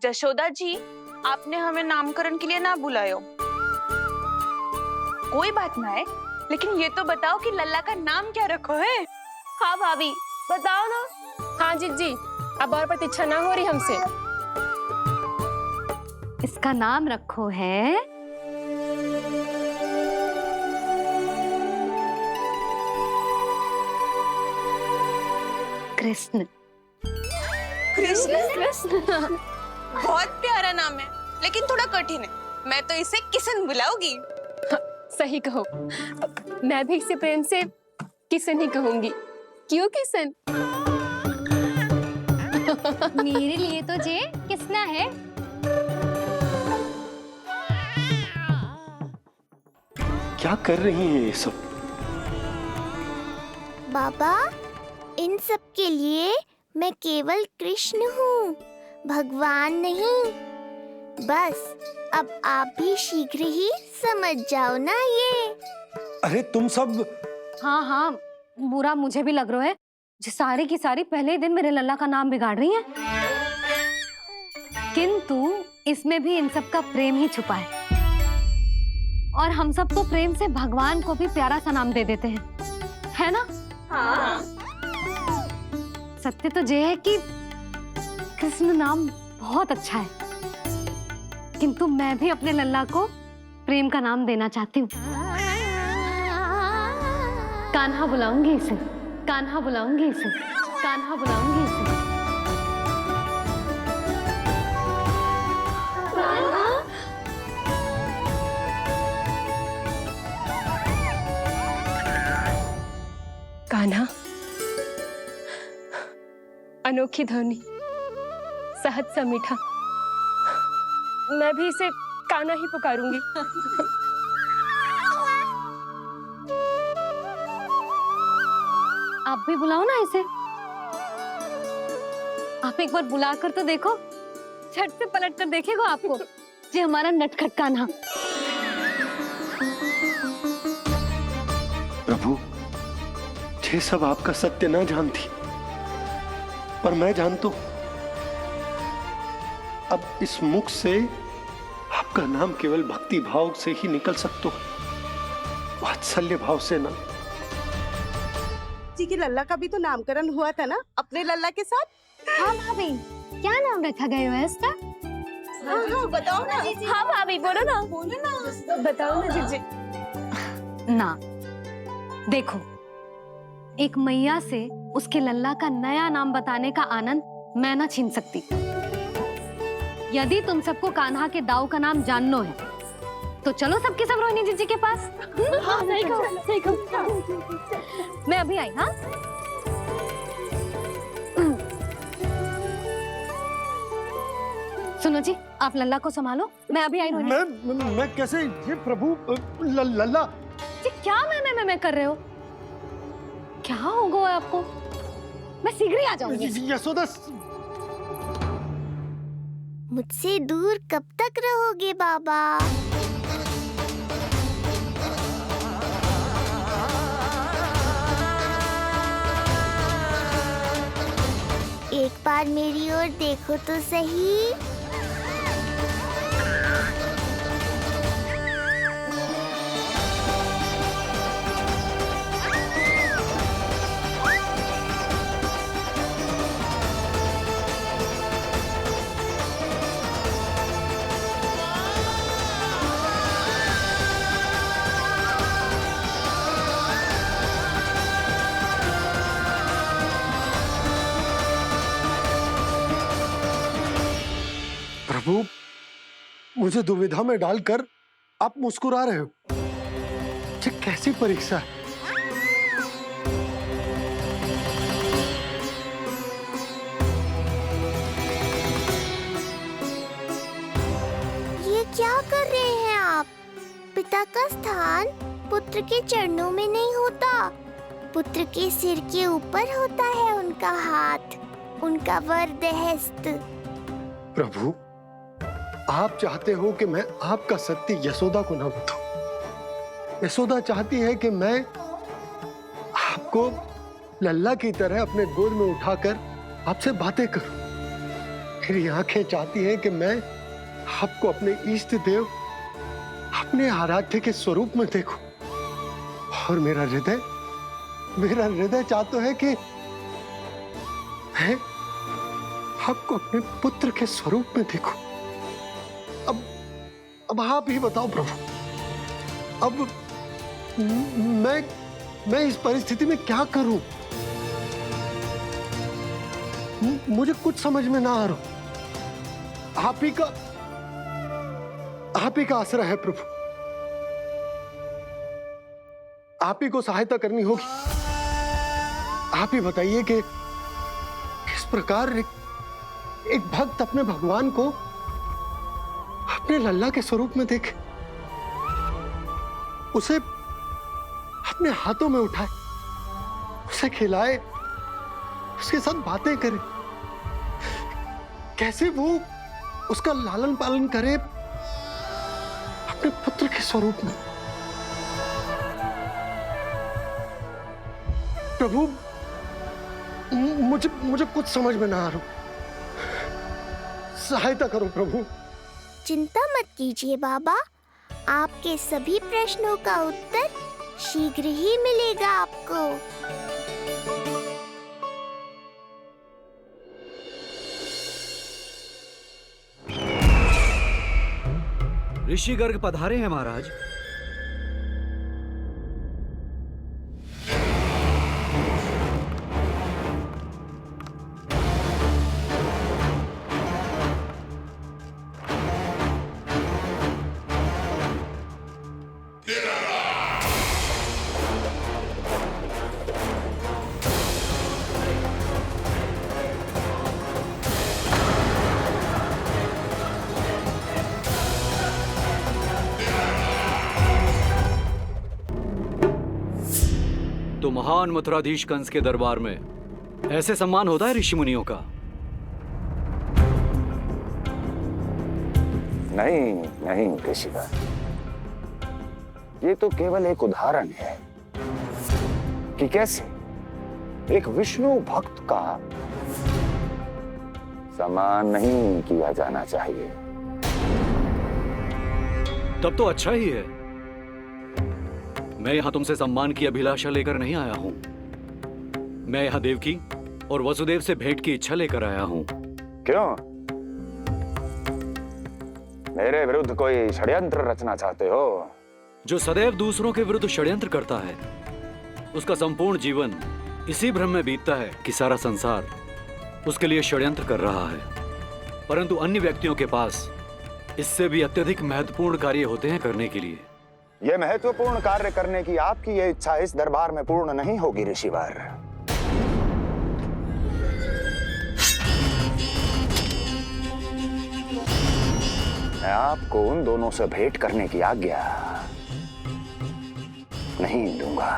जशोदा जी, आपने हमें नामकरण के लिए ना बुलायो। कोई बात ना है, लेकिन ये तो बताओ कि लल्ला का नाम क्या रखो है? हाँ भाभी, बताओ ना। हाँ जी, अब और प्रतीक्षा ना हो रही हमसे। इसका नाम रखो है कृष्ण। कृष्ण? कृष्ण बहुत प्यारा नाम है, लेकिन थोड़ा कठिन है। मैं तो इसे किशन बुलाऊंगी। हाँ, सही कहो। मैं भी इसे प्रेम से किशन ही कहूंगी। क्यों किशन? मेरे लिए तो जे किसना है। क्या कर रही हैं ये सब? बाबा, इन सब के लिए मैं केवल कृष्ण हूँ, भगवान नहीं। बस अब आप भी शीघ्र ही समझ जाओ ना ये। अरे तुम सब। हाँ, बुरा मुझे भी लग रहा है। जो सारी की सारी पहले ही दिन मेरे लल्ला का नाम बिगाड़ रही हैं। किंतु इसमें भी इन सब का प्रेम ही छुपा है। और हम सब तो प्रेम से भगवान को भी प्यारा सा नाम दे देते हैं, है ना? हाँ। सत्य तो ये है कि कृष्ण नाम बहुत अच्छा है, किंतु मैं भी अपने लल्ला को प्रेम का नाम देना चाहती हूँ। कान्हा बुलाऊंगी इसे, कान्हा बुलाऊंगी इसे, कान्हा बुलाऊंगी इसे। कान्हा, अनोखी ध्वनि, सहज सा मीठा। मैं भी इसे कान्हा ही पुकारूंगी। आप भी बुलाओ ना इसे। आप एक बार बुलाकर तो देखो, झट से पलट कर देखेगा आपको ये हमारा नटखट कान्हा। प्रभु, ये सब आपका सत्य ना जानती, पर मैं जानता हूं। अब इस मुख से आपका नाम केवल भक्ति भाव से ही निकल सकता है, वात्सल्य भाव से ना। जी की लल्ला का भी तो नामकरण हुआ था ना अपने लल्ला के साथ। हाँ भाभी, क्या नाम रखा गया है इसका? हाँ, बताओ ना। हाँ भाभी, बोलो ना। बताओ ना जीजी। ना, देखो, एक मैया से उसके लल्ला का नया नाम बताने का आनंद मैं ना छीन सकती। यदि तुम सबको कान्हा के दाऊ का नाम जानना है तो चलो सबके सब रोहिणी जीजी के पास। हाँ, सही कहो। मैं अभी आई। हाँ, सुनो जी, आप लल्ला को संभालो, मैं अभी आई। रोहिणी, मैं कैसे? ये प्रभु लल्ला। जी क्या मैं कर रहे हो? क्या हो गया आपको? मैं शीघ्र ही आ जाऊंगी। यशोदा, मुझसे दूर कब तक रहोगे बाबा? एक बार मेरी ओर देखो तो सही। प्रभु, मुझे दुविधा में डालकर आप मुस्कुरा रहे हो। ये कैसी परीक्षा है? ये क्या कर रहे हैं आप? पिता का स्थान पुत्र के चरणों में नहीं होता, पुत्र के सिर के ऊपर होता है उनका हाथ, उनका वरदहस्त। प्रभु, आप चाहते हो कि मैं आपका सत्य यशोदा को ना बताऊं। यशोदा चाहती है कि मैं आपको लल्ला की तरह अपने गोद में उठाकर आपसे बातें करूं। मेरी आंखें चाहती हैं कि मैं आपको अपने इष्ट देव, अपने आराध्य के स्वरूप में देखूं, और मेरा हृदय चाहता है कि मैं आपको अपने पुत्र के स्वरूप में देखूं। अब आप ही बताओ प्रभु, अब मैं इस परिस्थिति में क्या करूं? मुझे कुछ समझ में ना आ रहा। आप ही का आसरा है प्रभु, आप ही को सहायता करनी होगी। आप ही बताइए कि किस प्रकार एक भक्त अपने भगवान को अपने लल्ला के स्वरूप में देखे, उसे अपने हाथों में उठाए, उसे खिलाए, उसके साथ बातें करे, कैसे वो उसका लालन पालन करे अपने पुत्र के स्वरूप में। प्रभु, मुझे कुछ समझ में ना आ रहा। सहायता करो प्रभु। चिंता मत कीजिए बाबा, आपके सभी प्रश्नों का उत्तर शीघ्र ही मिलेगा आपको। ऋषि गर्ग पधारे हैं महाराज। तो महान मथुराधीश कंस के दरबार में ऐसे सम्मान होता है ऋषि मुनियों का? नहीं नहीं ऋषिवर, ये तो केवल एक उदाहरण है कि कैसे एक विष्णु भक्त का सम्मान नहीं किया जाना चाहिए। तब तो अच्छा ही है। मैं यहां तुमसे सम्मान की अभिलाषा लेकर नहीं आया हूं। मैं यहां देवकी और वसुदेव से भेंट की इच्छा लेकर आया हूं। क्यों? मेरे विरुद्ध कोई षड्यंत्र रचना चाहते हो? जो सदैव दूसरों के विरुद्ध षड्यंत्र करता है, उसका संपूर्ण जीवन इसी भ्रम में बीतता है कि सारा संसार उसके लिए षड्यंत्र कर रहा है। परंतु अन्य व्यक्तियों के पास इससे भी अत्यधिक महत्वपूर्ण कार्य होते हैं करने के लिए। यह महत्वपूर्ण कार्य करने की आपकी यह इच्छा इस दरबार में पूर्ण नहीं होगी ऋषिवर। मैं आपको उन दोनों से भेंट करने की आज्ञा नहीं दूंगा।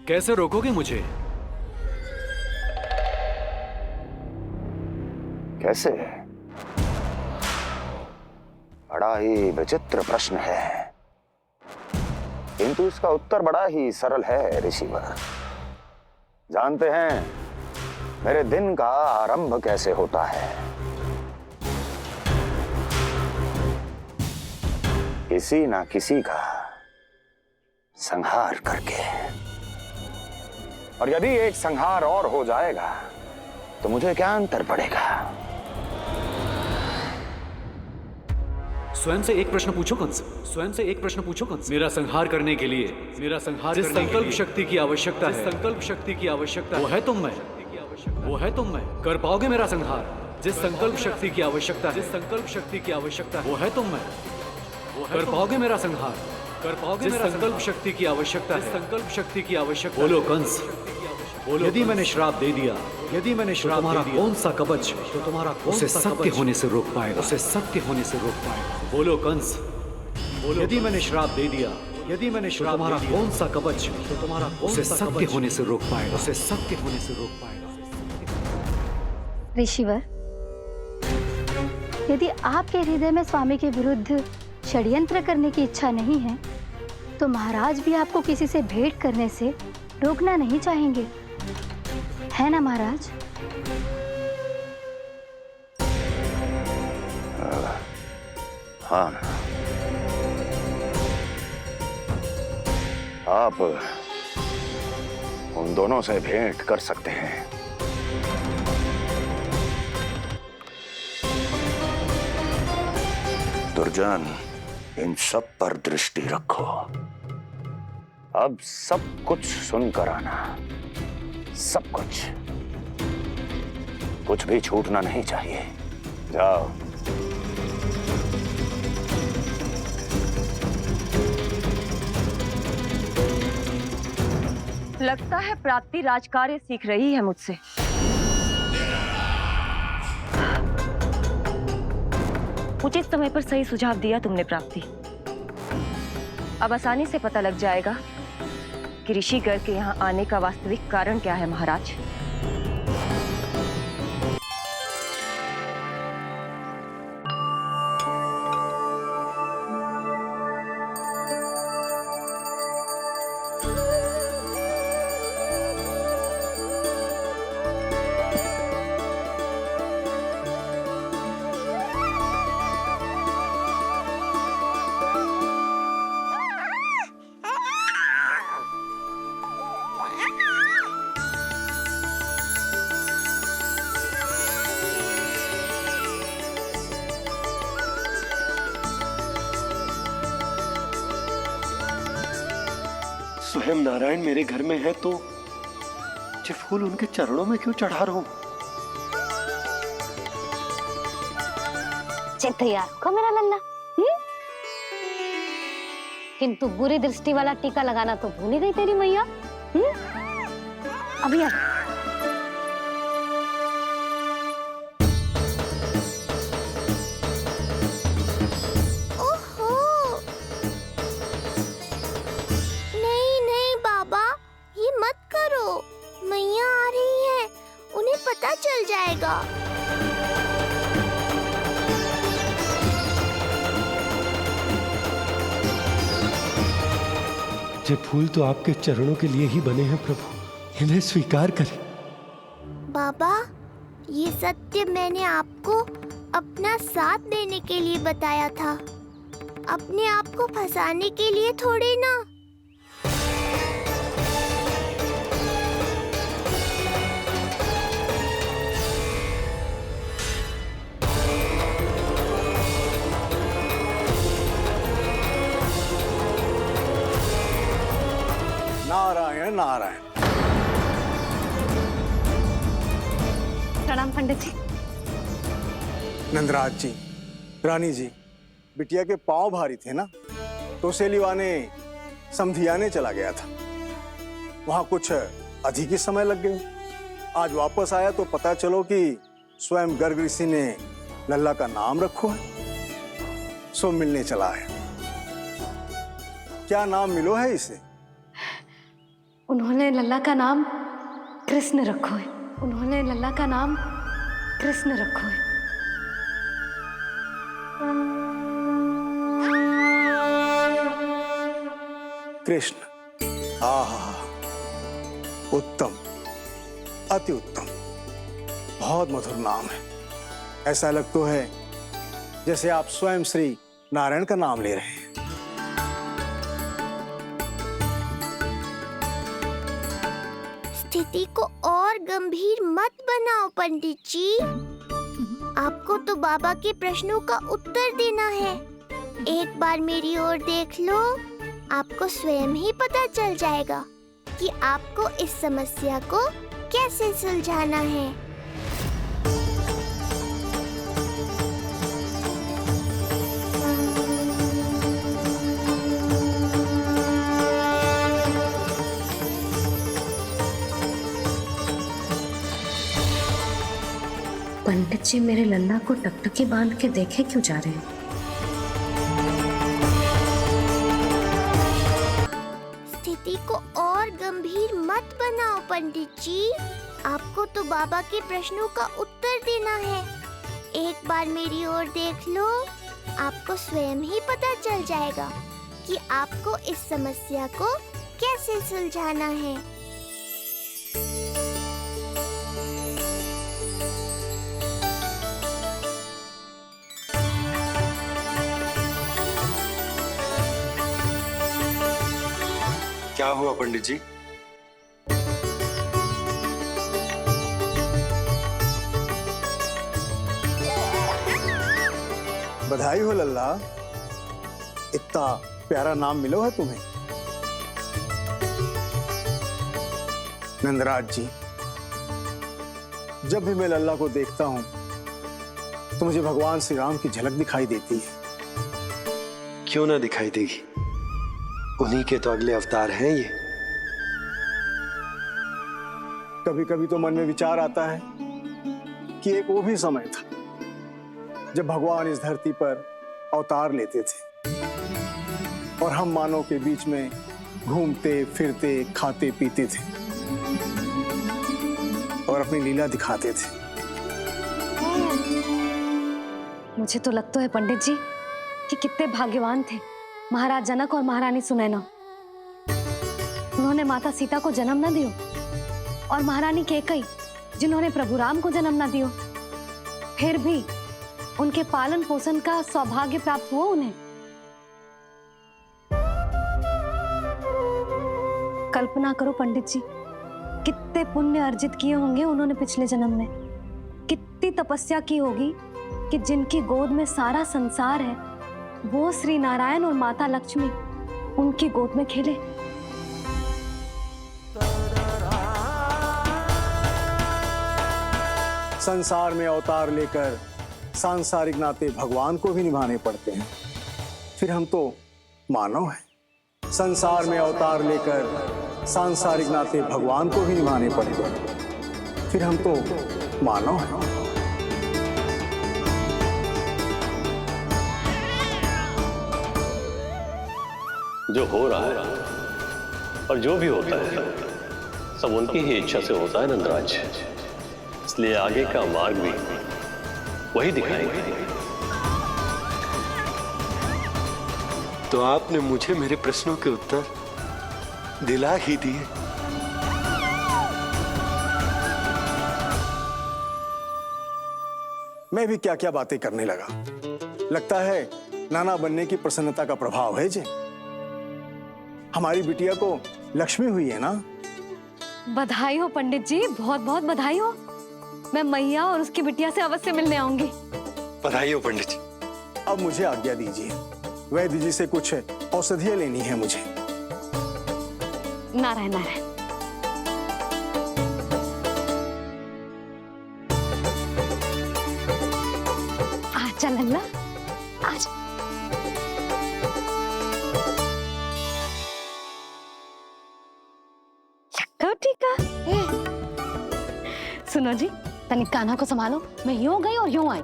कैसे रोकोगे मुझे? कैसे? बड़ा ही विचित्र प्रश्न है, किंतु इसका उत्तर बड़ा ही सरल है ऋषिवर। जानते हैं मेरे दिन का आरंभ कैसे होता है? किसी ना किसी का संहार करके। और यदि एक संहार और हो जाएगा तो मुझे क्या अंतर पड़ेगा? स्वयं से एक प्रश्न पूछो कंस। स्वयं से एक प्रश्न पूछो कंस। मेरा संहार करने के लिए, जिस संकल्प शक्ति की आवश्यकता है, संकल्प शक्ति की आवश्यकता वो है तुम में कर पाओगे मेरा संहार? जिस संकल्प शक्ति की आवश्यकता है, जिस संकल्प शक्ति की आवश्यकता वो है तुम में कर पाओगे मेरा संहार? कर पाओगे मेरा संकल्प शक्ति की आवश्यकता है, संकल्प शक्ति की आवश्यकता। बोलो कंस, बोलो। यदि मैंने श्राप दे दिया, यदि मैंने श्राप दे दिया, कौन सा कवच तो तुम्हारा उसे सत्य होने से रोक पाएगा? उसे सत्य होने से रोक पाएगा? बोलो कंस, बोलो। यदि मैंने श्राप दे दिया, यदि मैंने श्राप दे दिया, कौन सा कवच तो तुम्हारा उसे सत्य होने से रोक पाएगा? उसे सत्य होने से रोक पाएगा? ऋषिवर, यदि आपके हृदय में स्वामी के विरुद्ध षड्यंत्र करने की इच्छा नहीं है, तो महाराज भी आपको किसी से भेंट करने से रोकना नहीं चाहेंगे, है ना महाराज? हाँ, आप उन दोनों से भेंट कर सकते हैं। दुर्जन, इन सब पर दृष्टि रखो। अब सब कुछ सुनकर आना, सब कुछ भी छूटना नहीं चाहिए। जाओ। लगता है प्राप्ति राजकार्य सीख रही है मुझसे। उचित समय पर सही सुझाव दिया तुमने प्राप्ति। अब आसानी से पता लग जाएगा कि ऋषिगर के यहाँ आने का वास्तविक कारण क्या है महाराज। स्वयं नारायण मेरे घर में है तो ये फूल उनके चरणों में क्यों चढ़ा रहा हूं? तैयार को मेरा लल्ला। किंतु बुरी दृष्टि वाला टीका लगाना तो भूल ही गई तेरी मैया। अभी आ। ओहो, नहीं बाबा, ये मत करो। मैया आ रही है, उन्हें पता चल जाएगा। ये फूल तो आपके चरणों के लिए ही बने हैं प्रभु, इन्हें स्वीकार करें। बाबा, ये सत्य मैंने आपको अपना साथ देने के लिए बताया था, अपने आप को फंसाने के लिए थोड़ी ना। नारायण नारायण। प्रणाम पंडित जी। नंदराज जी, रानी जी, बिटिया के पांव भारी थे ना, तो उसे लिवाने समधियाने चला गया था। वहां कुछ अधिक ही समय लग गए। आज वापस आया तो पता चलो कि स्वयं गर्ग ऋषि ने लल्ला का नाम रखो है, सो मिलने चला है। क्या नाम मिलो है इसे? उन्होंने लल्ला का नाम कृष्ण रखो है। उन्होंने लल्ला का नाम कृष्ण रखो है। कृष्ण। आहा, उत्तम, अति उत्तम, बहुत मधुर नाम है। ऐसा लगता है जैसे आप स्वयं श्री नारायण का नाम ले रहे हैं। स्थिति को और गंभीर मत बनाओ पंडित जी। आपको तो बाबा के प्रश्नों का उत्तर देना है। एक बार मेरी ओर देख लो, आपको स्वयं ही पता चल जाएगा कि आपको इस समस्या को कैसे सुलझाना है। पंडित जी मेरे लल्ला को टकटकी बांध के देखे क्यों जा रहे हैं? स्थिति को और गंभीर मत बनाओ पंडित जी। आपको तो बाबा के प्रश्नों का उत्तर देना है। एक बार मेरी ओर देख लो, आपको स्वयं ही पता चल जाएगा कि आपको इस समस्या को कैसे सुलझाना है। क्या हुआ पंडित जी? बधाई हो लल्ला, इतना प्यारा नाम मिलो है तुम्हें। नंदराज जी, जब भी मैं लल्ला को देखता हूं तो मुझे भगवान श्री राम की झलक दिखाई देती है। क्यों ना दिखाई देगी, उन्हीं के तो अगले अवतार हैं ये। कभी कभी तो मन में विचार आता है कि एक वो भी समय था जब भगवान इस धरती पर अवतार लेते थे और हम मानव के बीच में घूमते फिरते खाते पीते थे और अपनी लीला दिखाते थे। मुझे तो लगता है पंडित जी कि कितने भाग्यवान थे महाराज जनक और महारानी सुनैना। उन्होंने माता सीता को जन्म न दियो और महारानी कैकई जिन्होंने प्रभु राम को जन्म न दियो, फिर भी उनके पालन पोषण का सौभाग्य प्राप्त हुआ उन्हें। कल्पना करो पंडित जी, कितने पुण्य अर्जित किए होंगे उन्होंने पिछले जन्म में, कितनी तपस्या की होगी कि जिनकी गोद में सारा संसार है वो श्री नारायण और माता लक्ष्मी उनकी गोद में खेले। संसार में अवतार लेकर सांसारिक नाते भगवान को भी निभाने पड़ते हैं, फिर हम तो मानव हैं। संसार में अवतार लेकर सांसारिक नाते भगवान को भी निभाने पड़ते हैं, फिर हम तो मानव हैं। जो हो रहा है और जो भी होता है सब उनकी ही इच्छा से होता है नंदराज, इसलिए आगे का मार्ग भी वही दिखाएंगे। तो आपने मुझे मेरे प्रश्नों के उत्तर दिला ही दिए। मैं भी क्या क्या बातें करने लगा। लगता है नाना बनने की प्रसन्नता का प्रभाव है जे। हमारी बिटिया को लक्ष्मी हुई है ना। बधाई हो पंडित जी, बहुत बहुत बधाई हो। मैं मैया और उसकी बिटिया से अवश्य मिलने आऊंगी। बधाई हो पंडित जी। अब मुझे आज्ञा दीजिए, वैद्य जी से कुछ औषधियां लेनी है मुझे। नारायण नारायण। आजा लल्ला, आजा। टीका सुनो जी, तनिक कान्हा को संभालो, मैं यूं गई और यूं आई।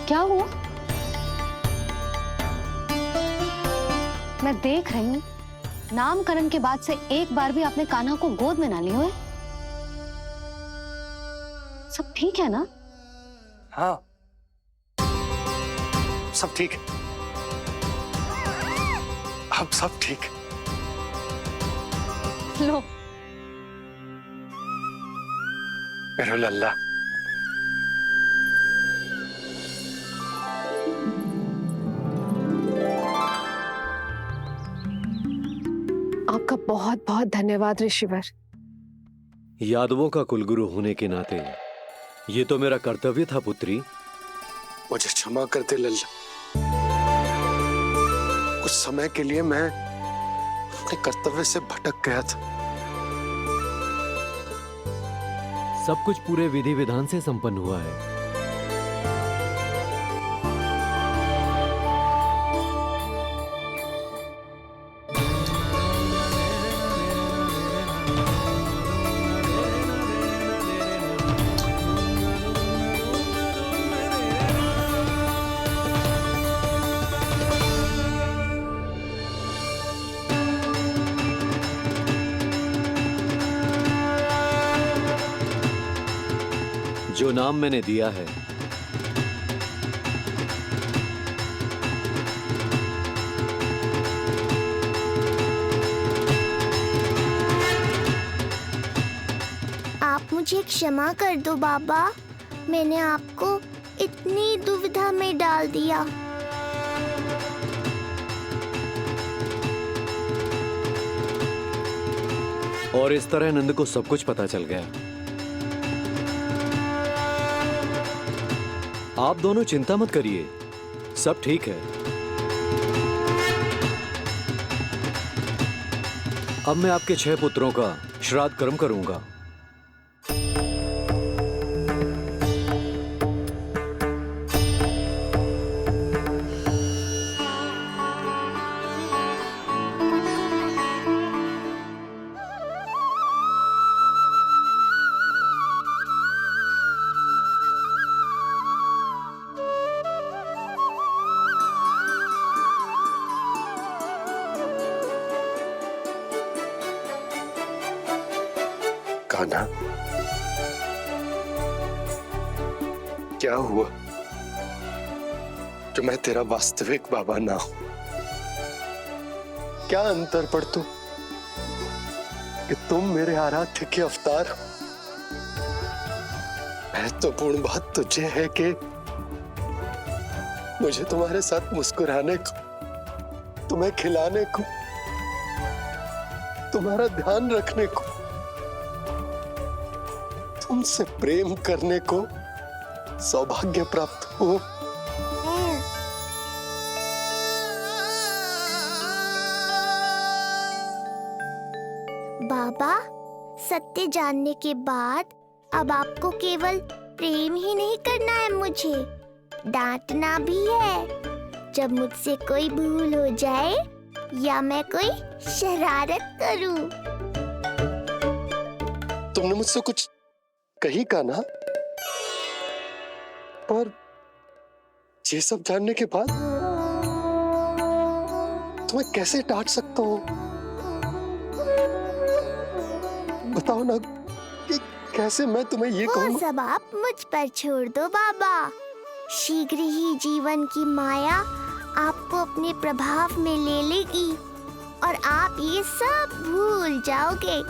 क्या हुआ? मैं देख रही हूँ नामकरण के बाद से एक बार भी आपने कान्हा को गोद में ना लिया है। सब ठीक है ना? हाँ, सब ठीक है। अब सब ठीक है। लो मेरा लल्ला। आपका बहुत बहुत धन्यवाद ऋषिवर। यादवों का कुलगुरु होने के नाते ये तो मेरा कर्तव्य था पुत्री। मुझे क्षमा कर दे लल्ला, कुछ समय के लिए मैं अपने कर्तव्य से भटक गया था। सब कुछ पूरे विधि विधान से संपन्न हुआ है। जो नाम मैंने दिया है मुझे क्षमा कर दो बाबा, मैंने आपको इतनी दुविधा में डाल दिया। और इस तरह नंद को सब कुछ पता चल गया। आप दोनों चिंता मत करिए, सब ठीक है। अब मैं आपके 6 पुत्रों का श्राद्ध कर्म करूंगा। कान्हा, क्या हुआ जो मैं तेरा वास्तविक बाबा ना हूं? क्या अंतर पड़ तू कि तुम मेरे आराध्य के अवतार हो? महत्वपूर्ण बात तुझे है कि मुझे तुम्हारे साथ मुस्कुराने को, तुम्हें खिलाने को, तुम्हारा ध्यान रखने को, तुमसे प्रेम करने को सौभाग्य प्राप्त हो। बाबा, सत्य जानने के बाद अब आपको केवल प्रेम ही नहीं करना है, मुझे डांटना भी है जब मुझसे कोई भूल हो जाए या मैं कोई शरारत करूं। तुमने मुझसे कुछ कही कान्हा, पर ये सब जानने के बाद तुम्हें कैसे डांट सकता हूँ? बताओ ना कि कैसे मैं तुम्हें ये कहूँ? वो सब आप मुझ पर छोड़ दो बाबा। शीघ्र ही जीवन की माया आपको अपने प्रभाव में ले लेगी और आप ये सब भूल जाओगे।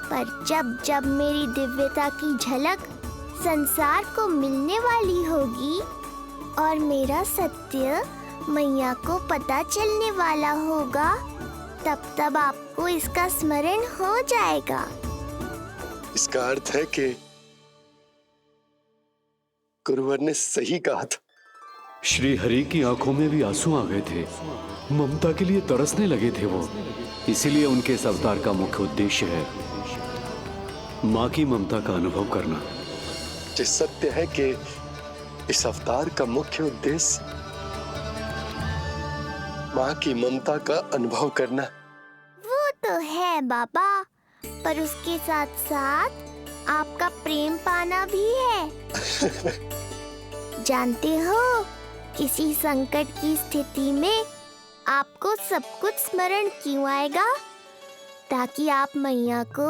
पर जब जब मेरी दिव्यता की झलक संसार को मिलने वाली होगी और मेरा सत्य मैया को पता चलने वाला होगा, तब तब आपको इसका स्मरण हो जाएगा। इसका अर्थ है कि गुरुवर ने सही कहा था। श्री हरि की आंखों में भी आंसू आ गए थे, ममता के लिए तरसने लगे थे वो। इसीलिए उनके इस अवतार का मुख्य उद्देश्य है माँ की ममता का अनुभव करना। जो सत्य है कि इस अवतार का मुख्य उद्देश्य माँ की ममता का अनुभव करना। वो तो है बाबा, पर उसके साथ साथ आपका प्रेम पाना भी है। जानते हो, किसी संकट की स्थिति में आपको सब कुछ स्मरण क्यों आएगा? ताकि आप मैया को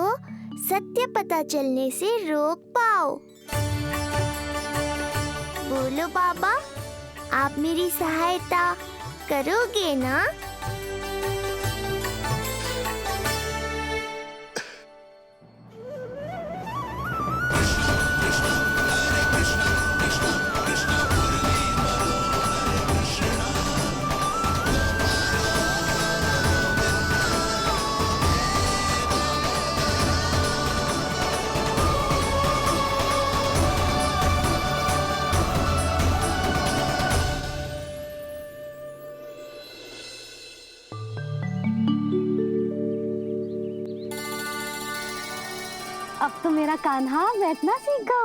सत्य पता चलने से रोक पाओ। बोलो बाबा, आप मेरी सहायता करोगे ना? अब तो मेरा कान्हा बैठना सीख गया।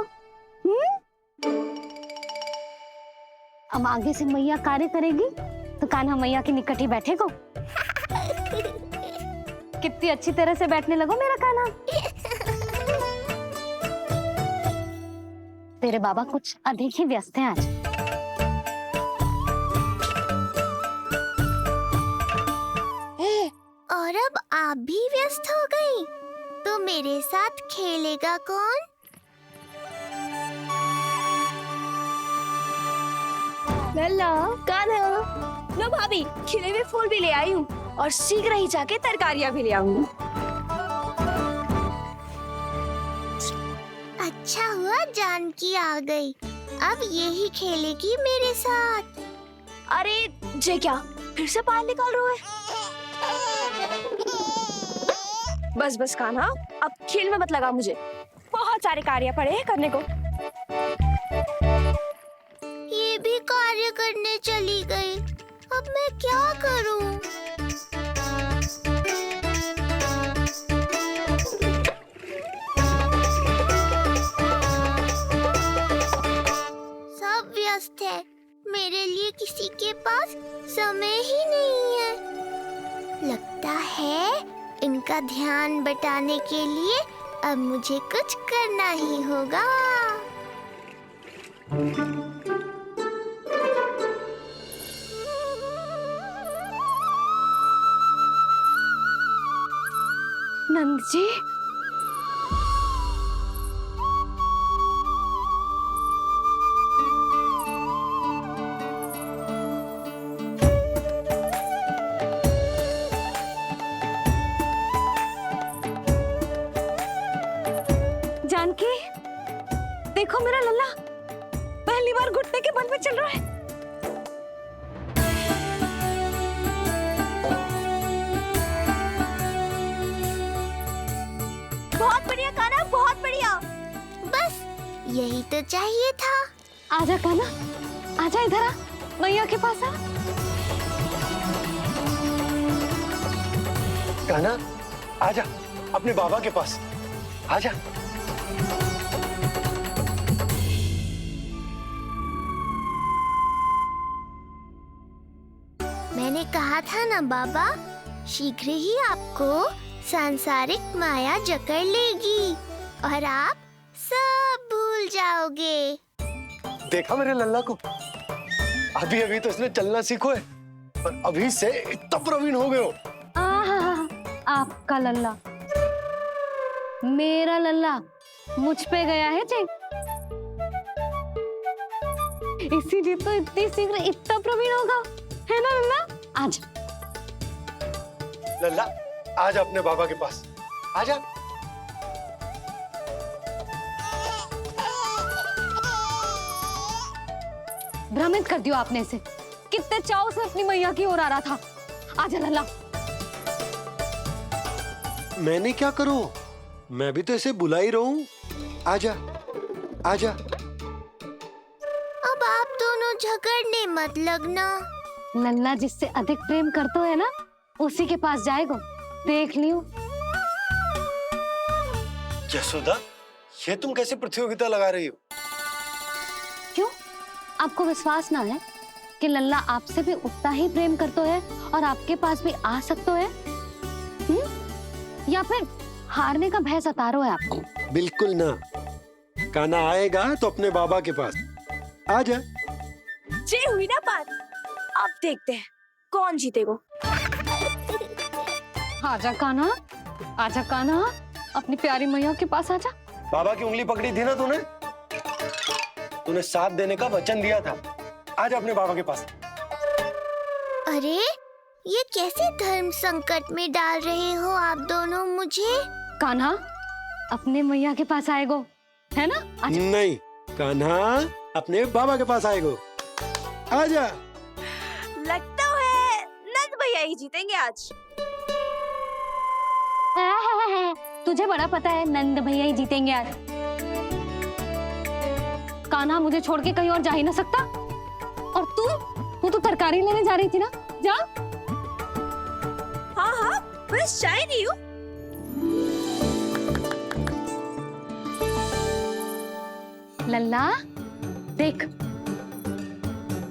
अब आगे से मैया कार्य करेगी तो कान्हा मैया के निकट ही बैठेगा। कितनी अच्छी तरह से बैठने लगो मेरा कान्हा। तेरे बाबा कुछ अधिक ही व्यस्त हैं आज। और अब आप भी व्यस्त हो गई, तो मेरे साथ खेलेगा कौन? लल्ला, कान्हा, लो भाभी, खिले हुए फूल भी ले आई हूँ और शीघ्र ही जाके तरकारियाँ भी ले आऊंगी। जानकी आ गई। अब यही खेलेगी मेरे साथ। अरे जे क्या फिर से पानी निकाल रहे हो? बस बस कान्हा, अब खेल में मत लगा मुझे। बहुत सारे कार्य पड़े हैं करने को। ये भी कार्य करने चली गई। अब मैं क्या करूं? सब व्यस्त है। मेरे लिए किसी के पास समय ही नहीं है। लगता है इनका ध्यान बटाने के लिए अब मुझे कुछ करना ही होगा। नंद जी, जानकी, देखो मेरा लल्ला पहली बार घुटने के बल पे चल रहा है। बहुत बढ़िया कान्हा, बहुत बढ़िया। बस यही तो चाहिए था। आजा कान्हा, आजा इधर आ, मैया के पास आ। कान्हा, आजा अपने बाबा के पास, आजा। मैंने कहा था ना बाबा, शीघ्र ही आपको सांसारिक माया जकड़ लेगी और आप सब भूल जाओगे। देखा मेरे लल्ला को, अभी अभी तो इसने चलना सीखो है और अभी से इतना प्रवीण हो गए हो। आपका लल्ला, मेरा लल्ला मुझ पे गया है जी, इसीलिए तो इतनी शीघ्र इतना प्रवीण होगा, है ना लल्ला? आजा लल्ला, आजा अपने बाबा के पास, आजा। भ्रमित कर दियो आपने इसे, कितने चाव से अपनी मैया की ओर आ रहा था। आजा लल्ला। मैंने क्या करूं? मैं भी तो इसे बुला ही रहा हूं। आजा, आजा। अब आप दोनों झगड़ने मत लगना। लल्ला जिससे अधिक प्रेम करते है ना, उसी के पास जाएगा, देख लियो। यशोदा, ये तुम कैसे प्रतियोगिता लगा रही हो? क्यों? आपको विश्वास ना है कि लल्ला आपसे भी उतना ही प्रेम करता है और आपके पास भी आ सकता है? या फिर हारने का भय सता रहा है आपको? बिल्कुल ना। कान्हा आएगा तो अपने बाबा के पास, आजा। जे हुई ना बात, अब देखते हैं कौन जीतेगा। आजा कान्हा, आजा कान्हा, अपनी प्यारी मैया के पास आजा। बाबा की उंगली पकड़ी थी ना तूने? तूने साथ देने का वचन दिया था। आजा अपने बाबा के पास। अरे ये कैसे धर्म संकट में डाल रहे हो आप दोनों मुझे? कान्हा अपने मैया के पास आएगो, है ना? आजा। नहीं, कान्हा अपने बाबा के पास आएगो, आजा। लगता है नंद भैया ही जीतेंगे आज। तुझे बड़ा पता है नंद भैया ही जीतेंगे आज। कान्हा मुझे छोड़ के कहीं और जा ही ना सकता। और तू तो तरकारी लेने जा रही थी ना, जा। हाँ हाँ, बस जा ही रही हूँ। लल्ला देख,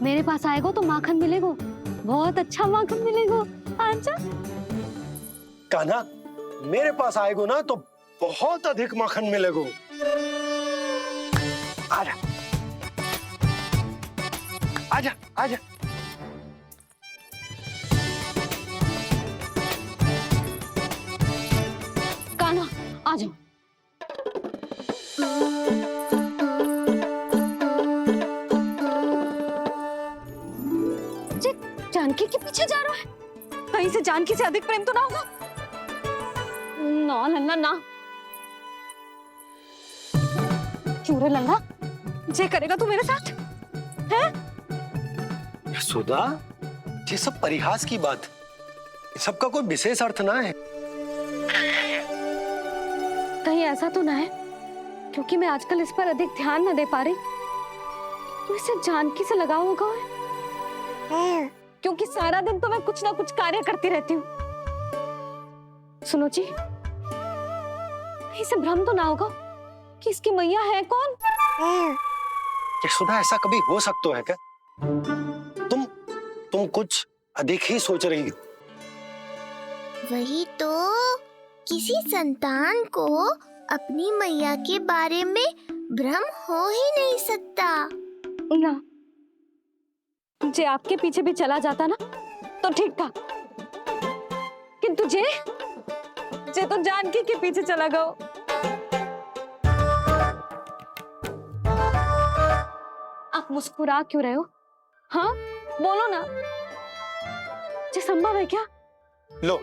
मेरे पास आएगो तो माखन मिलेगो, बहुत अच्छा माखन मिलेगो। आजा। कान्हा मेरे पास आएगो ना तो बहुत अधिक माखन मिलेगो। आजा, आजा, आजा। कान्हा आ जाओ। जानकी के पीछे जा रहा है, कहीं से जानकी से अधिक प्रेम तो ना होगा? ना लल्ला ना। क्यों रे लल्ला? जे करेगा तू मेरे साथ है? सुधा, ये सब परिहास की बात, सबका कोई विशेष अर्थ ना है। कहीं ऐसा तो ना है क्योंकि मैं आजकल इस पर अधिक ध्यान न दे पा रही तो इसे जानकी से लगाव होगा है? क्योंकि सारा दिन तो मैं कुछ ना कुछ कार्य करती रहती हूँ। सुनो जी, इसे भ्रम तो ना होगा कि इसकी मैया है कौन? सुधा, ऐसा कभी हो सकता है क्या? तुम कुछ अधिक ही सोच रही हो। वही तो, किसी संतान को अपनी मैया के बारे में भ्रम हो ही नहीं सकता। ना, जे आपके पीछे भी चला जाता ना तो ठीक था, किंतु जे तो जानकी के पीछे चला गया। आप मुस्कुरा क्यों रहे हो? हाँ, बोलो ना, ये संभव है क्या? लो,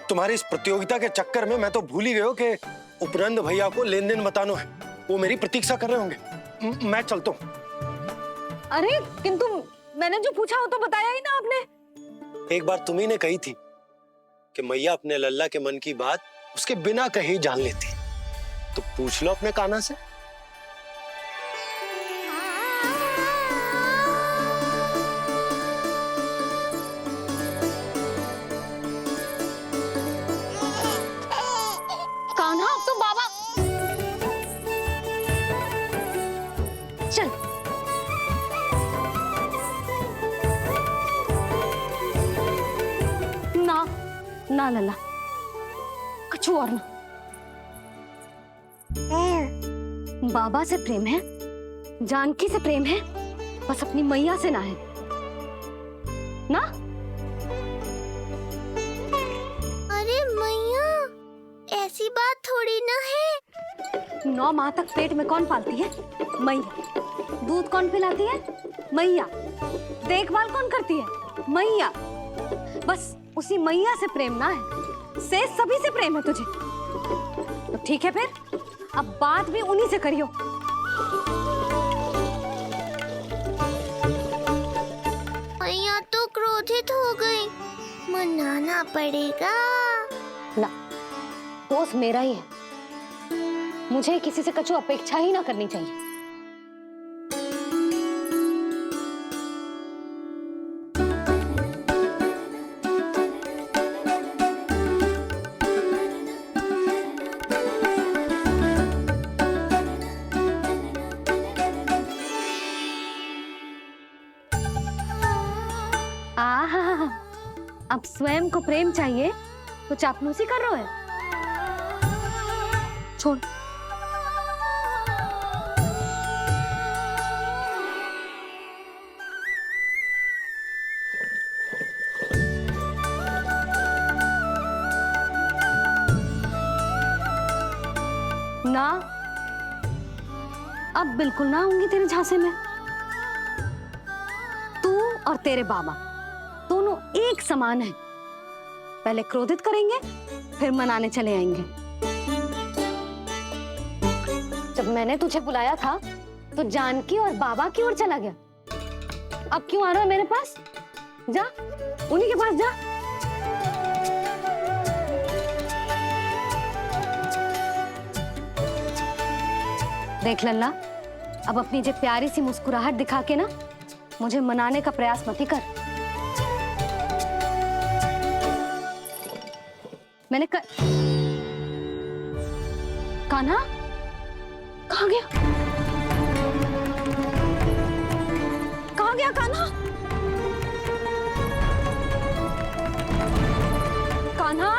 तुम्हारी इस प्रतियोगिता के चक्कर में मैं तो भूल ही गया हूं कि उपनंद भैया को लेन देन बताना है। वो मेरी प्रतीक्षा कर रहे होंगे। मैं चलता हूँ। अरे किंतु मैंने जो पूछा वो तो बताया ही ना आपने। एक बार तुम्ही ने कही थी कि मैया अपने लल्ला के मन की बात उसके बिना कहीं जान लेती, तो पूछ लो अपने कान्हा से। कान्हा, अब तो बाबा चल। ना ना लल्ला, कछु और ना। बाबा से प्रेम है, जानकी से प्रेम है, बस अपनी मैया से ना है ना। अरे मैया, ऐसी बात थोड़ी ना है। 9 माह तक पेट में कौन पालती है? मैया। दूध कौन पिलाती है? मैया। देखभाल कौन करती है? मैया। बस उसी मैया से प्रेम ना है, से सभी से प्रेम है तुझे। तो ठीक है फिर, अब बात भी उन्हीं से करियो। मैया तो क्रोधित हो गई, मनाना पड़ेगा। ना, दोस्त मेरा ही है, मुझे किसी से कछु अपेक्षा ही ना करनी चाहिए। आहा, अब स्वयं को प्रेम चाहिए तो चापलूसी कर रहे हो? छोड़। ना, अब बिल्कुल ना आऊंगी तेरे झांसे में। तू और तेरे बाबा दोनों एक समान हैं। पहले क्रोधित करेंगे, फिर मनाने चले आएंगे। जब मैंने तुझे बुलाया था तो जानकी और बाबा की ओर चला गया। अब क्यों आ रहा है मेरे पास? जा, उन्हीं के पास जा। देख लल्ला, अब अपनी जो प्यारी सी मुस्कुराहट दिखा के ना मुझे मनाने का प्रयास मत ही कर। मैंने कान्हा कहाँ गया? कहाँ गया कान्हा? कान्हा,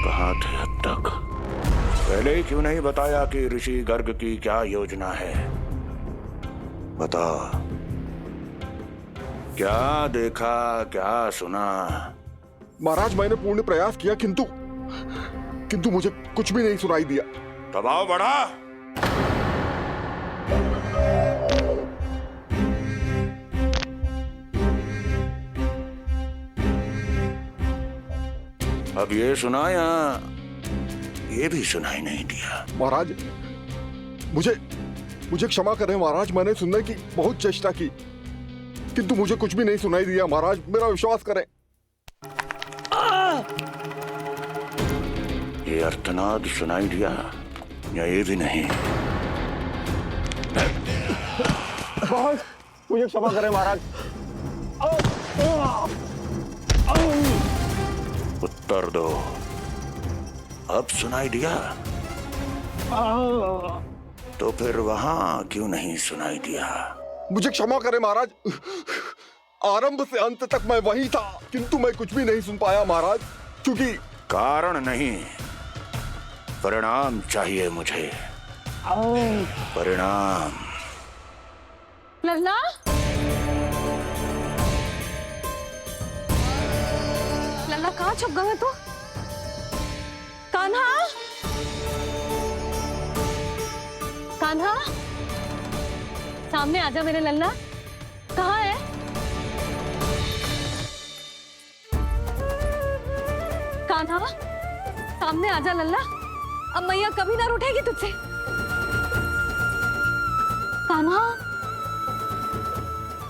कहाँ थे अब तक? पहले ही क्यों नहीं बताया कि ऋषि गर्ग की क्या योजना है? बता, क्या देखा, क्या सुना? महाराज, मैंने पूर्ण प्रयास किया किंतु मुझे कुछ भी नहीं सुनाई दिया। दबाव बढ़ा। अब ये सुना ये भी सुनाई नहीं दिया। महाराज, मुझे क्षमा करें महाराज, मैंने सुनने की बहुत चेष्टा की किंतु मुझे कुछ भी नहीं सुनाई दिया। महाराज, मेरा विश्वास करें। ये अर्थनाद सुनाई दिया या ये भी नहीं? मुझे क्षमा करें महाराज। उत्तर दो, अब सुनाई दिया? तो फिर वहां क्यों नहीं सुनाई दिया? मुझे क्षमा करें महाराज, आरंभ से अंत तक मैं वही था किंतु मैं कुछ भी नहीं सुन पाया महाराज, क्योंकि कारण नहीं, परिणाम चाहिए मुझे। परिणाम। लल्ला, लल्ला कहाँ छुप गए तू? कान्हा, कान्हा, सामने आजा मेरे लल्ला। कहाँ है? कान्हा, सामने आजा लल्ला। अब मैया कभी ना रूठेगी तुझसे। कान्हा,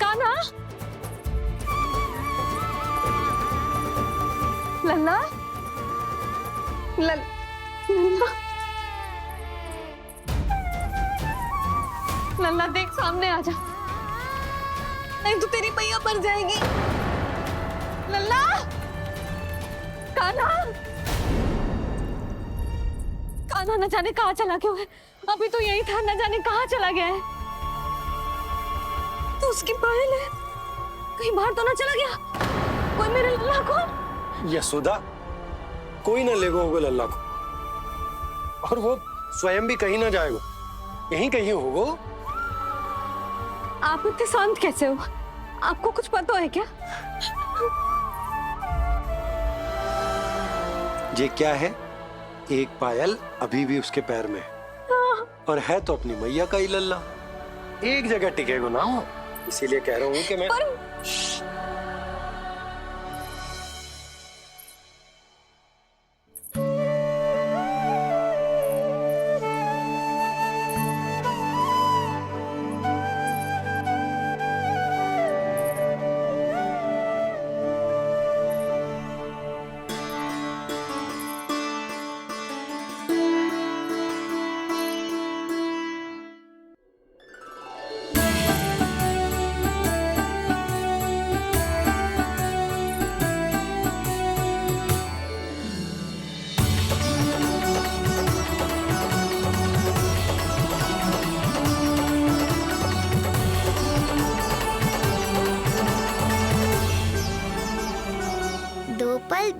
कान्हा, लल्ला, लल्ला, लल्ला देख सामने आजा, नहीं तो तेरी मैया मर जाएगी। लल्ला, कान्हा, कान्हा न जाने कहाँ चला गया है। अभी तो यही था, न जाने कहाँ चला गया है। तो उसकी पायल है, कहीं बाहर तो ना चला गया कोई मेरे लल्ला को? यशोदा, कोई ना लेगा होगा लल्ला को, और वो स्वयं भी कहीं ना जाएगा, यहीं कहीं होगा। आप इतने शांत कैसे हो? आपको कुछ पता है क्या? ये क्या है? एक पायल अभी भी उसके पैर में है, और है तो अपनी मैया का ही लल्ला। एक जगह टिकेगा ना हो, इसीलिए कह रहा हूँ कि मैं पल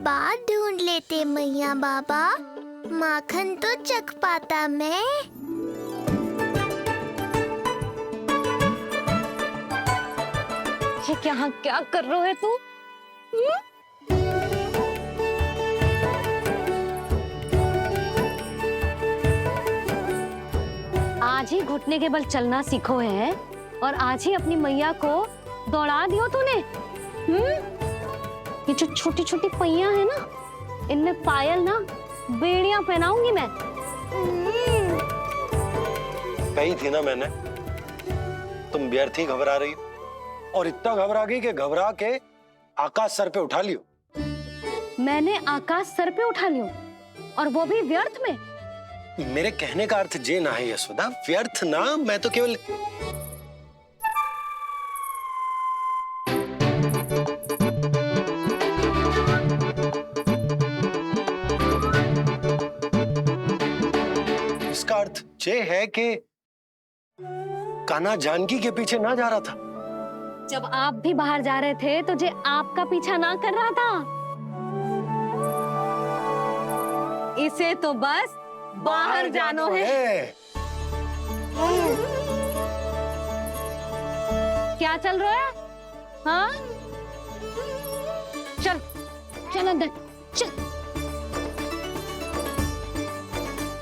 बाद ढूंढ लेते मैया बाबा, माखन तो चख पाता मैं। ये क्या कर रहे है तू? आज ही घुटने के बल चलना सीखो है और आज ही अपनी मैया को दौड़ा दियो तूने। ये जो छोटी छोटी पैया है ना, इनमें पायल ना बेड़ियां पहनाऊंगी मैं। कही थी ना मैंने, तुम व्यर्थ ही घबरा रही हो, और इतना घबरा गई कि घबरा के आकाश सर पे उठा लियो। मैंने आकाश सर पे उठा लियो, और वो भी व्यर्थ में? मेरे कहने का अर्थ जे ना है यशोदा, व्यर्थ ना, मैं तो केवल इसका अर्थ ये है कि कान्हा जानकी के पीछे ना जा रहा था। जब आप भी बाहर जा रहे थे तो जे आपका पीछा ना कर रहा था। इसे तो बस बाहर जानो है। क्या चल रहा है? हाँ, चल चल अंदर चल।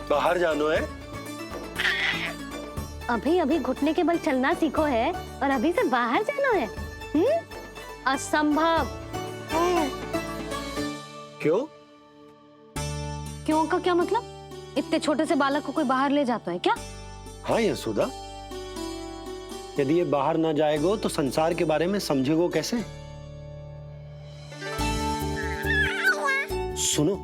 बाहर जानो है? अभी अभी घुटने के बल चलना सीखो है और अभी से बाहर जाना है? असंभव। क्यों? क्यों का क्या मतलब? इतने छोटे से बालक को कोई बाहर ले जाता है क्या? हाँ यशोदा, यदि ये बाहर ना जाएगो तो संसार के बारे में समझेगो कैसे? सुनो,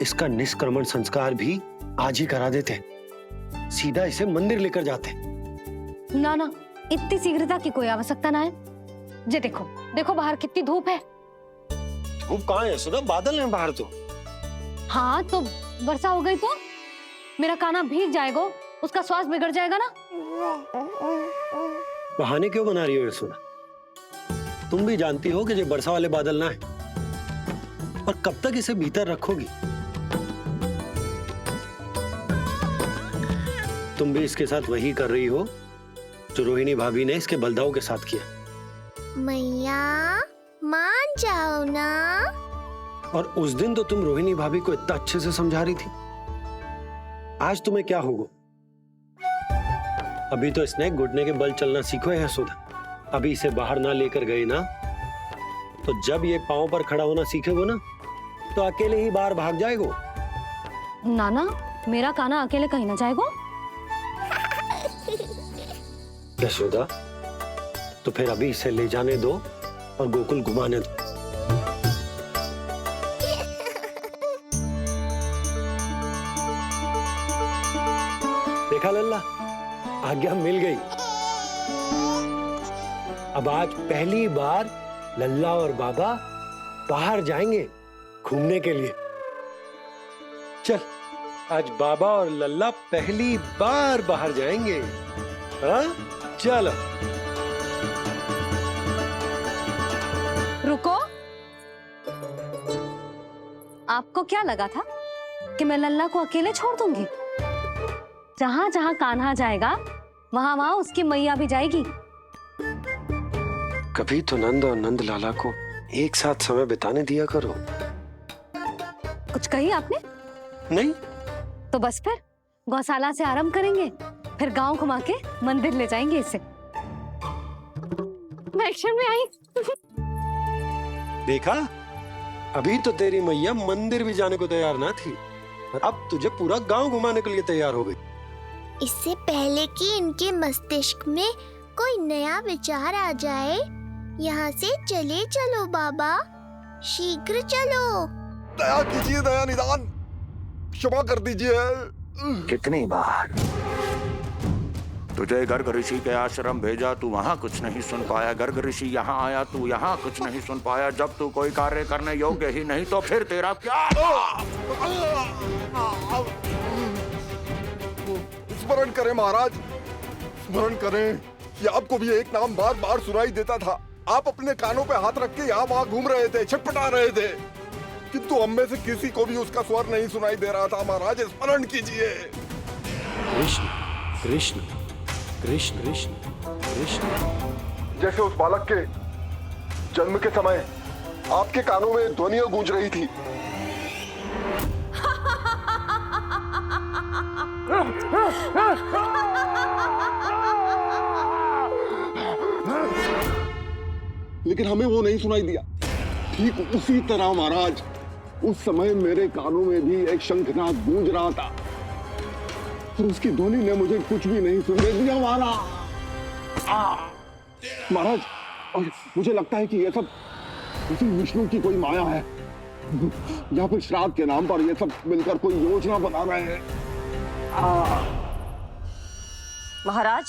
इसका निष्क्रमण संस्कार भी आज ही करा देते, सीधा इसे मंदिर लेकर जाते। ना ना, इतनी शीघ्रता की कोई आवश्यकता ना है। जे देखो देखो बाहर कितनी धूप है। धूप कहाँ है यशोदा? बादल हैं बाहर तो। हाँ तो वर्षा हो गई तो मेरा काना भीग जाएगा, उसका स्वास्थ्य बिगड़ जाएगा ना। बहाने क्यों बना रही हो यशोदा? तुम भी जानती हो कि ये वर्षा वाले बादल ना है, और कब तक इसे भीतर रखोगी? तुम भी इसके साथ वही कर रही हो जो रोहिणी भाभी ने इसके बलदाऊ के साथ किया। मैया मान जाओ ना। और उस दिन तो तुम रोहिणी भाभी को इतना अच्छे से समझा रही थी, आज तुम्हें क्या होगा? अभी तो इसने घुटने के बल चलना सीखो है यशोदा। अभी इसे बाहर ना लेकर गए ना, तो जब ये पांव पर खड़ा होना सीखेगो ना, तो अकेले ही बाहर भाग जाएगो। नाना, मेरा काना अकेले कहीं ना जाएगा। यशोदा, तो फिर अभी इसे ले जाने दो और गोकुल घुमाने दो। देखा लल्ला, आज्ञा मिल गई। अब आज पहली बार लल्ला और बाबा बाहर जाएंगे घूमने के लिए। चल, आज बाबा और लल्ला पहली बार बाहर जाएंगे। हाँ, चलो। रुको, आपको क्या लगा था कि मैं लल्ला को अकेले छोड़ दूंगी? जहां जहां कान्हा जाएगा वहां वहां उसकी मैया भी जाएगी। कभी तो नंद और नंद लाला को एक साथ समय बिताने दिया करो। कुछ कही आपने? नहीं। तो बस फिर गौशाला से आरंभ करेंगे, फिर गांव घुमा के मंदिर ले जाएंगे इसे। मैं एक्शन में आई। देखा, अभी तो तेरी मैया मंदिर भी जाने को तैयार ना थी, और अब तुझे पूरा गांव घुमाने के लिए तैयार हो गई। इससे पहले कि इनके मस्तिष्क में कोई नया विचार आ जाए, यहाँ से चले चलो बाबा, शीघ्र चलो। दया कीजिए, दया निदान, क्षमा कर दीजिए। कितनी बार तुझे गर्ग ऋषि के आश्रम भेजा, तू वहां कुछ नहीं सुन पाया। गर्ग ऋषि यहाँ आया, तू यहाँ कुछ नहीं सुन पाया। जब तू कोई कार्य करने योग्य ही नहीं, तो फिर तेरा क्या? स्मरण करें महाराज, स्मरण करें कि आपको भी एक नाम बार बार सुनाई देता था। आप अपने कानों पे हाथ रख के यहाँ वहां घूम रहे थे, छटपटा रहे थे, किंतु हम में से किसी को भी उसका स्वर नहीं सुनाई दे रहा था। महाराज, स्मरण कीजिए। कृष्ण कृष्ण कृष्ण कृष्ण कृष्ण। जैसे उस बालक के जन्म के समय आपके कानों में ध्वनियां गूंज रही थी। लेकिन हमें वो नहीं सुनाई दिया। ठीक उसी तरह महाराज, उस समय मेरे कानों में भी एक शंखनाद गूंज रहा था, पर उसकी ध्वनि ने मुझे कुछ भी नहीं सुनने दिया। महाराज, और मुझे लगता है कि ये सब उसी विष्णु की कोई माया है, या फिर श्राद्ध के नाम पर ये सब मिलकर कोई योजना बना रहे हैं। महाराज,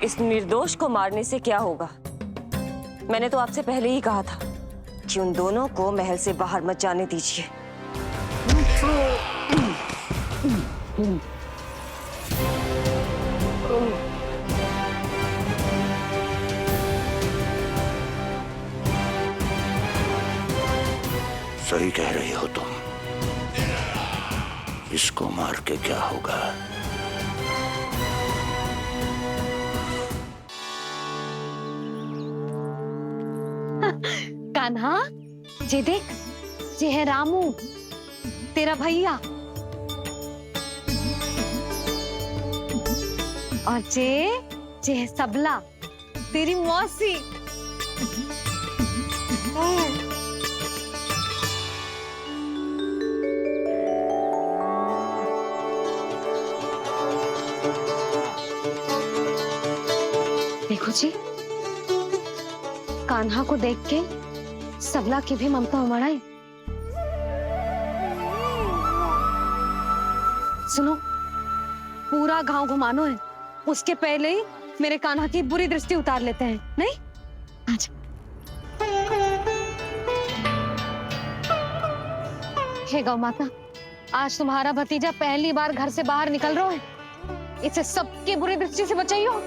इस निर्दोष को मारने से क्या होगा? मैंने तो आपसे पहले ही कहा था कि उन दोनों को महल से बाहर मत जाने दीजिए। सही कह रही हो तुम। इसको मार के क्या होगा? कान्हा, जे देख, जे है रामू, तेरा भैया, और जे है सबला, तेरी मौसी। देखो जी, कान्हा को देख के सबला की भी ममता उमड़ आई। सुनो, पूरा गांव घुमानो है, उसके पहले ही मेरे कान्हा की बुरी दृष्टि उतार लेते हैं, नहीं? अच्छा। हे गौ माता, आज तुम्हारा भतीजा पहली बार घर से बाहर निकल रहा है, इसे सबकी बुरी दृष्टि से बचाइयो।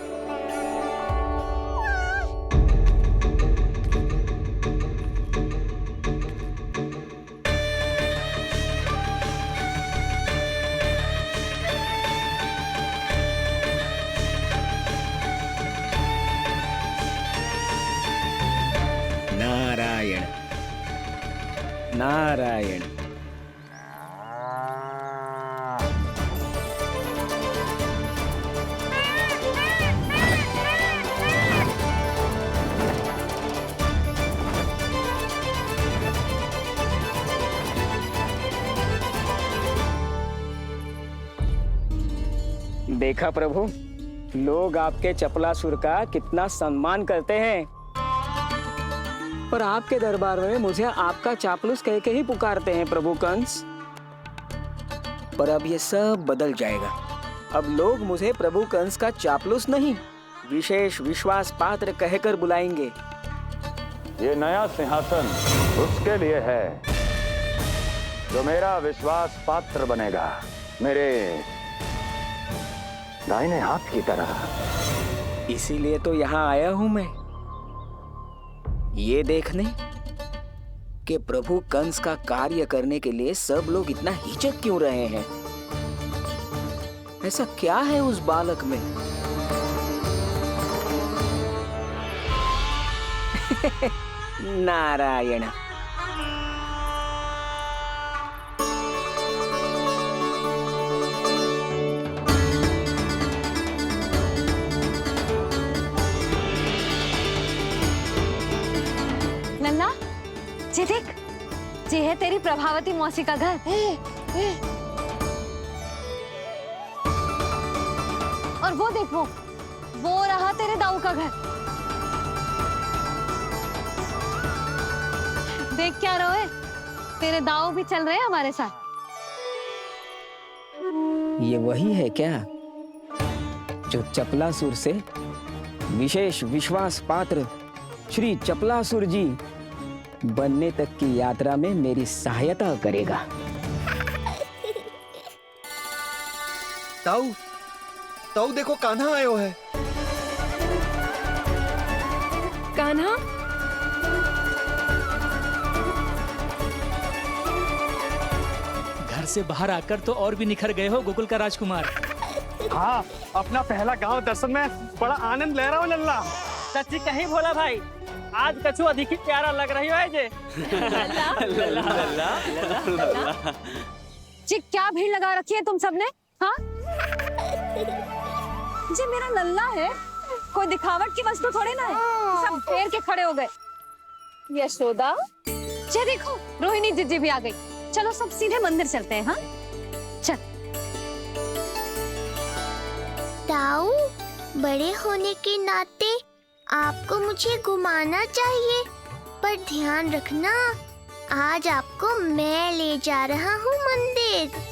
नारायण नारायण। देखा प्रभु, लोग आपके चपलासुर का कितना सम्मान करते हैं, पर आपके दरबार में मुझे आपका चापलूस कह के ही पुकारते हैं प्रभु कंस। पर अब ये सब बदल जाएगा। अब लोग मुझे प्रभु कंस का चापलूस नहीं, विशेष विश्वास पात्र कहकर बुलाएंगे। ये नया सिंहासन उसके लिए है जो मेरा विश्वास पात्र बनेगा, मेरे दाहिने हाथ की तरह। इसीलिए तो यहाँ आया हूं मैं, ये देखने कि प्रभु कंस का कार्य करने के लिए सब लोग इतना हिचक क्यों रहे हैं। ऐसा क्या है उस बालक में? नारायण। नन्ना, जी देख, जी है तेरी प्रभावती मौसी का घर। और वो देख, वो रहा तेरे दाऊ का घर। देख क्या रहे, तेरे दाऊ भी चल रहे हैं हमारे साथ। ये वही है क्या जो चपलासुर से विशेष विश्वास पात्र श्री चपलासुर जी बनने तक की यात्रा में मेरी सहायता करेगा? ताऊ, ताऊ देखो कान्हा आयो है। कान्हा, घर से बाहर आकर तो और भी निखर गए हो गोकुल का राजकुमार। हाँ, अपना पहला गांव दर्शन में बड़ा आनंद ले रहा हूँ लल्ला। सच्ची कहीं भोला भाई, आज कछु अधिक ही प्यारा लग रही है जे। जी क्या भीड़ लगा रखी है तुम सबने? हाँ, जी मेरा लल्ला है, कोई दिखावट की वस्तु थोड़ी ना है। सब घेर के खड़े हो गए। यशोदा, जी देखो रोहिणी जीजी भी आ गई। चलो सब सीधे मंदिर चलते हैं। हाँ चल। ताऊ, बड़े होने के नाते आपको मुझे घुमाना चाहिए, पर ध्यान रखना, आज आपको मैं ले जा रहा हूँ मंदिर।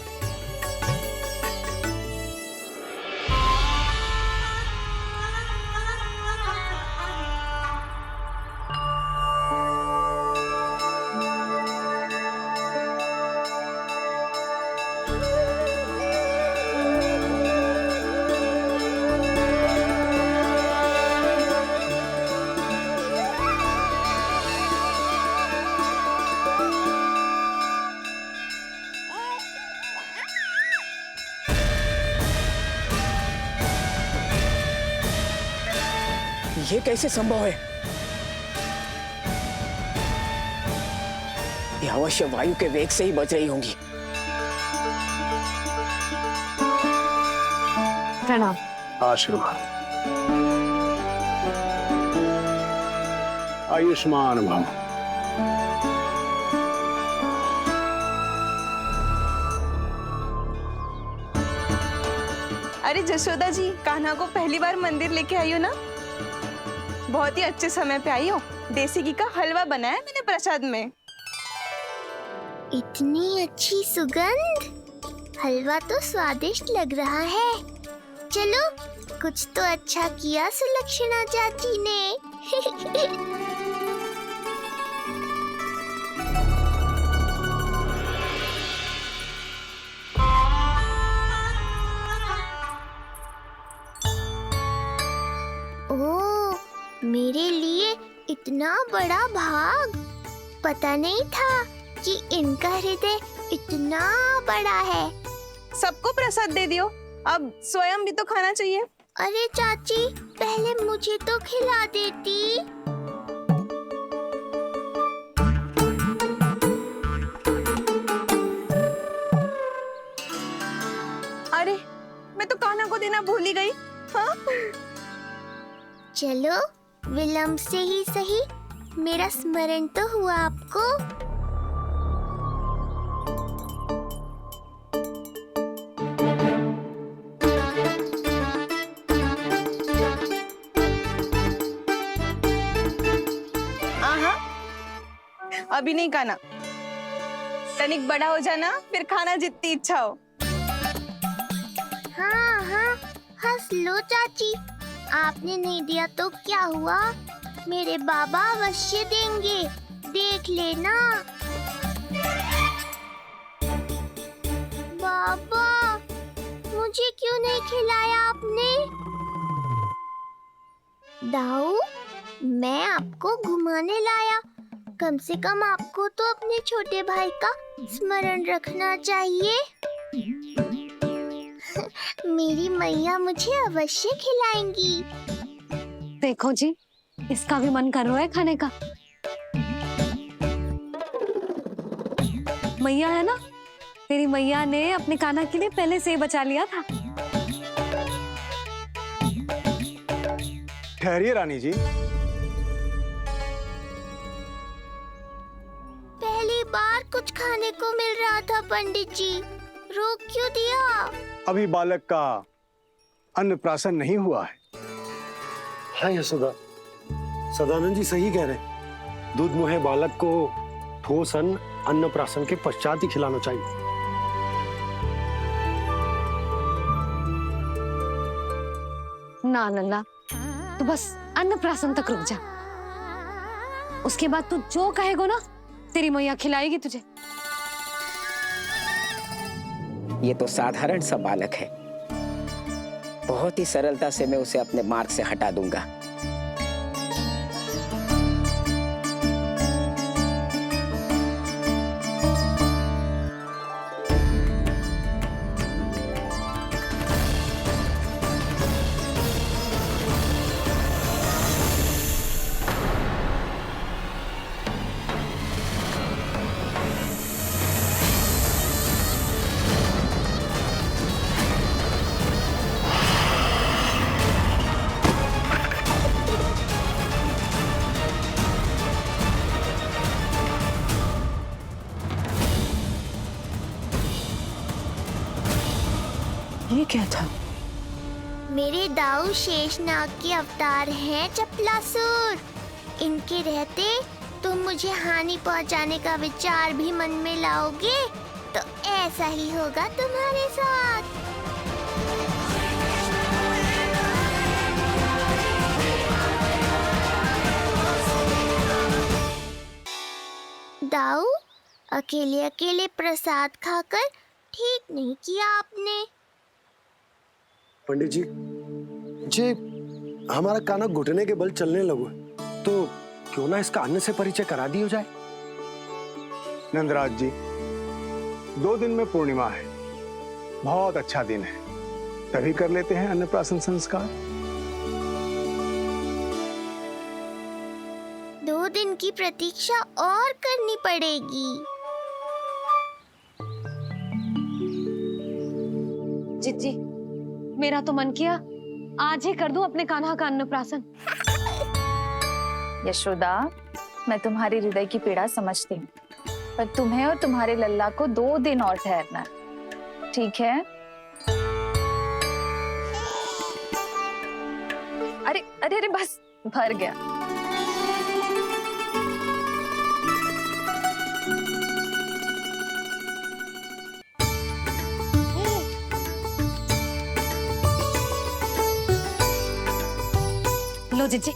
ये कैसे संभव है? ये अवश्य वायु के वेग से ही बच रही होंगी। प्रणाम। आशीर्वाद। आयुष्मान भव। अरे जशोदा जी, कान्हा को पहली बार मंदिर लेके आई हो ना? बहुत ही अच्छे समय पे आई हो। देसी घी का हलवा बनाया है मैंने प्रसाद में। इतनी अच्छी सुगंध, हलवा तो स्वादिष्ट लग रहा है। चलो, कुछ तो अच्छा किया सुलक्षणा चाची ने। ओह, मेरे लिए इतना बड़ा भाग। पता नहीं था कि इनका हृदय इतना बड़ा है। सबको प्रसाद दे दियो, अब स्वयं भी तो खाना चाहिए। अरे चाची, पहले मुझे तो खिला देती। अरे, मैं तो कान्हा को देना भूल ही गई। हाँ? चलो, विलंब से ही सही, मेरा स्मरण तो हुआ आपको। अभी नहीं खाना, तनिक बड़ा हो जाना, फिर खाना जितनी इच्छा हो। हाँ हाँ, हंस लो चाची। आपने नहीं दिया तो क्या हुआ, मेरे बाबा अवश्य देंगे, देख लेना। बाबा, मुझे क्यों नहीं खिलाया आपने? दाऊ, मैं आपको घुमाने लाया, कम से कम आपको तो अपने छोटे भाई का स्मरण रखना चाहिए। मेरी मैया मुझे अवश्य खिलाएंगी। देखो जी, इसका भी मन कर रहा है खाने का। मैया है ना, तेरी मैया ने अपने कान्हा के लिए पहले से ही बचा लिया था। ठहरिए रानी जी। पहली बार कुछ खाने को मिल रहा था पंडित जी, रोक क्यों दिया? अभी बालक का अन्नप्राशन नहीं हुआ है। हाँ यशोदा, सदानंद जी सही कह रहे। दूध मुहे बालक को ठोस अन्नप्राशन के पश्चात ही खिलाना चाहिए। ना लल्ला, तू बस अन्नप्राशन तक रुक जा, उसके बाद तू जो कहेगो ना, तेरी मैया खिलाएगी तुझे। ये तो साधारण सा बालक है, बहुत ही सरलता से मैं उसे अपने मार्ग से हटा दूंगा। ये क्या था? मेरे दाऊ शेषनाग के अवतार हैं चपलासुर। इनके रहते तुम मुझे हानि पहुंचाने का विचार भी मन में लाओगे तो ऐसा ही होगा तुम्हारे साथ। दाऊ, अकेले अकेले प्रसाद खाकर ठीक नहीं किया आपने। पंडित जी, जे हमारा कान्हा घुटने के बल चलने लगो तो क्यों ना इसका अन्न से परिचय करा दिया जाए। नंदराज जी, 2 दिन में पूर्णिमा है, बहुत अच्छा दिन है, तभी कर लेते हैं अन्नप्राशन संस्कार। 2 दिन की प्रतीक्षा और करनी पड़ेगी। जिज्जी, मेरा तो मन किया आज ही कर दूं अपने कान्हा का अन्नप्राशन। यशोदा, मैं तुम्हारी हृदय की पीड़ा समझती हूँ, पर तुम्हें और तुम्हारे लल्ला को 2 दिन और ठहरना है, ठीक है? अरे अरे अरे, बस भर गया। लो जीजी।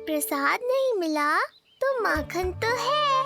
प्रसाद नहीं मिला तो माखन तो है।